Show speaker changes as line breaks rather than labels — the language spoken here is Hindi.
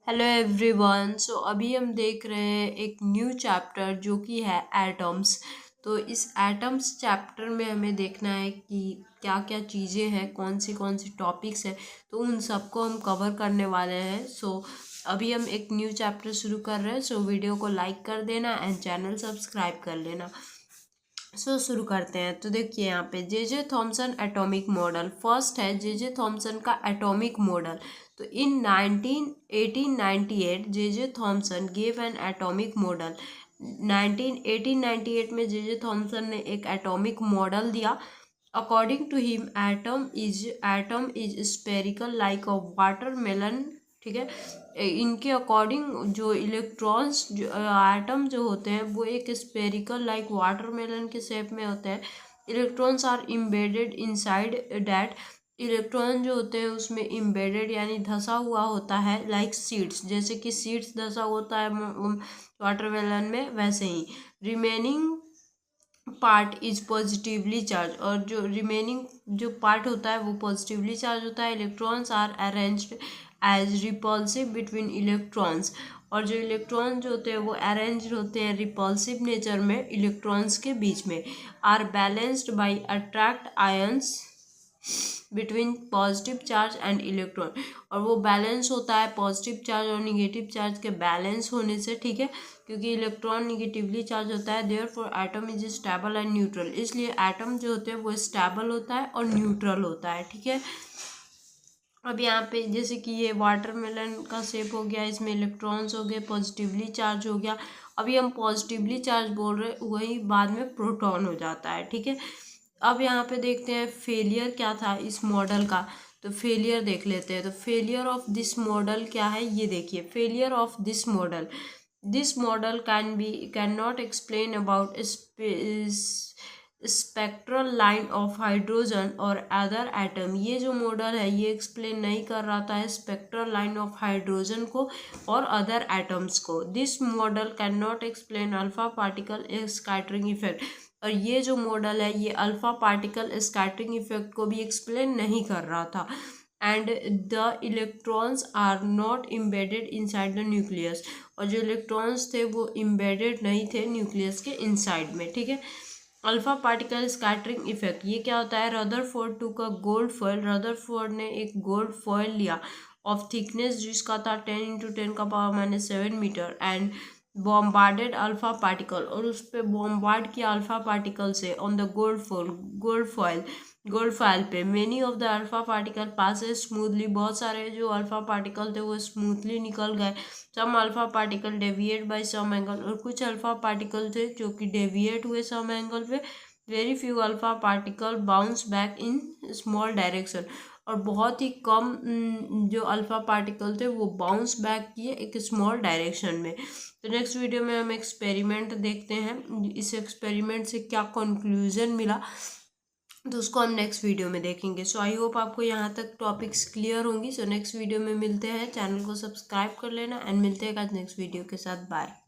Hello everyone. सो अभी हम देख रहे हैं एक न्यू चैप्टर जो कि है एटम्स। तो इस एटम्स चैप्टर में हमें देखना है कि क्या क्या चीज़ें हैं, कौन सी टॉपिक्स हैं, तो उन सबको हम कवर करने वाले हैं। सो अभी हम एक न्यू चैप्टर शुरू कर रहे हैं। सो वीडियो को लाइक कर देना एंड चैनल सब्सक्राइब कर लेना। शुरू करते हैं। तो देखिए यहाँ पे J Thomson atomic model first है। जे थॉमसन का एटॉमिक मॉडल। तो in 1898 J Thomson gave an atomic model. 1898 में जे थॉमसन ने एक एटॉमिक मॉडल दिया। According to him atom is spherical like a watermelon. ठीक है, इनके अकॉर्डिंग जो इलेक्ट्रॉन्स जो एटम जो होते हैं वो एक स्पेरिकल लाइक वाटरमेलन के शेप में होते हैं। Electrons are embedded inside that. Electron जो होते हैं उसमें इम्बेडेड यानी धंसा हुआ होता है लाइक सीड्स, जैसे कि सीड्स धंसा होता है वाटरमेलन में, वैसे ही। Remaining part is positively charge, और जो रिमेनिंग जो पार्ट होता है वो पॉजिटिवली चार्ज होता है। Electrons are arranged as repulsive between electrons, और जो इलेक्ट्रॉन जो होते हैं वो अरेंज होते हैं रिपल्सिव नेचर में इलेक्ट्रॉन्स के बीच में। Are balanced by attract ions between positive charge and electron, और वो बैलेंस होता है पॉजिटिव चार्ज और निगेटिव चार्ज के बैलेंस होने से। ठीक है, क्योंकि इलेक्ट्रॉन निगेटिवली चार्ज होता है, therefore atom is stable and neutral. इसलिए एटम जो होते हैं वो स्टेबल होता है और न्यूट्रल होता है। ठीक है, अब यहाँ पे जैसे कि ये वाटरमेलन का शेप हो गया, इसमें इलेक्ट्रॉन्स हो गए, पॉजिटिवली चार्ज हो गया। अभी हम पॉजिटिवली चार्ज बोल रहे, वही बाद में प्रोटॉन हो जाता है। ठीक है, अब यहाँ पे देखते हैं फेलियर क्या था इस मॉडल का। तो फेलियर देख लेते हैं। तो फेलियर ऑफ दिस मॉडल क्या है, ये देखिए। Failure of this model can not explain about spectral line of hydrogen और अदर एटम। ये जो मॉडल है ये एक्सप्लेन नहीं कर रहा था स्पेक्ट्रल लाइन ऑफ हाइड्रोजन को और अदर एटम्स को। This model can not explain alpha particle scattering effect, और ये जो मॉडल है ये अल्फा पार्टिकल स्कैटरिंग इफेक्ट को भी एक्सप्लेन नहीं कर रहा था। And the electrons are not embedded inside the nucleus, और जो इलेक्ट्रॉन्स थे वो इम्बेडेड नहीं थे न्यूक्लियस के इनसाइड में। ठीक है, अल्फा पार्टिकल स्कैटरिंग इफेक्ट ये क्या होता है। रदरफोर्ड टू का गोल्ड फॉयल, रदरफोर्ड ने एक गोल्ड फॉयल लिया ऑफ थिकनेस जिसका था 10 × 10⁻⁷ metre, and bombarded alpha particle, और उस पर बॉम्बार्ड किया अल्फा पार्टिकल से ऑन द गोल्ड फॉयल पे। Many of the alpha particle passes smoothly, बहुत सारे जो अल्फा पार्टिकल थे वो स्मूथली निकल गए। Some alpha particle deviate by some angle, और कुछ अल्फा पार्टिकल थे जो कि डेविएट हुए सम एंगल पे। Very few alpha particle bounce back in small direction, और बहुत ही कम जो अल्फा पार्टिकल थे वो बाउंस बैक किए एक स्मॉल डायरेक्शन में। तो नेक्स्ट वीडियो में हम एक्सपेरिमेंट देखते हैं, इस एक्सपेरिमेंट से क्या कंक्लूजन मिला, तो उसको हम नेक्स्ट वीडियो में देखेंगे। सो आई होप आपको यहाँ तक टॉपिक्स क्लियर होंगी। सो नेक्स्ट वीडियो में मिलते हैं, चैनल को सब्सक्राइब कर लेना एंड मिलते हैं आज नेक्स्ट वीडियो के साथ। बाय।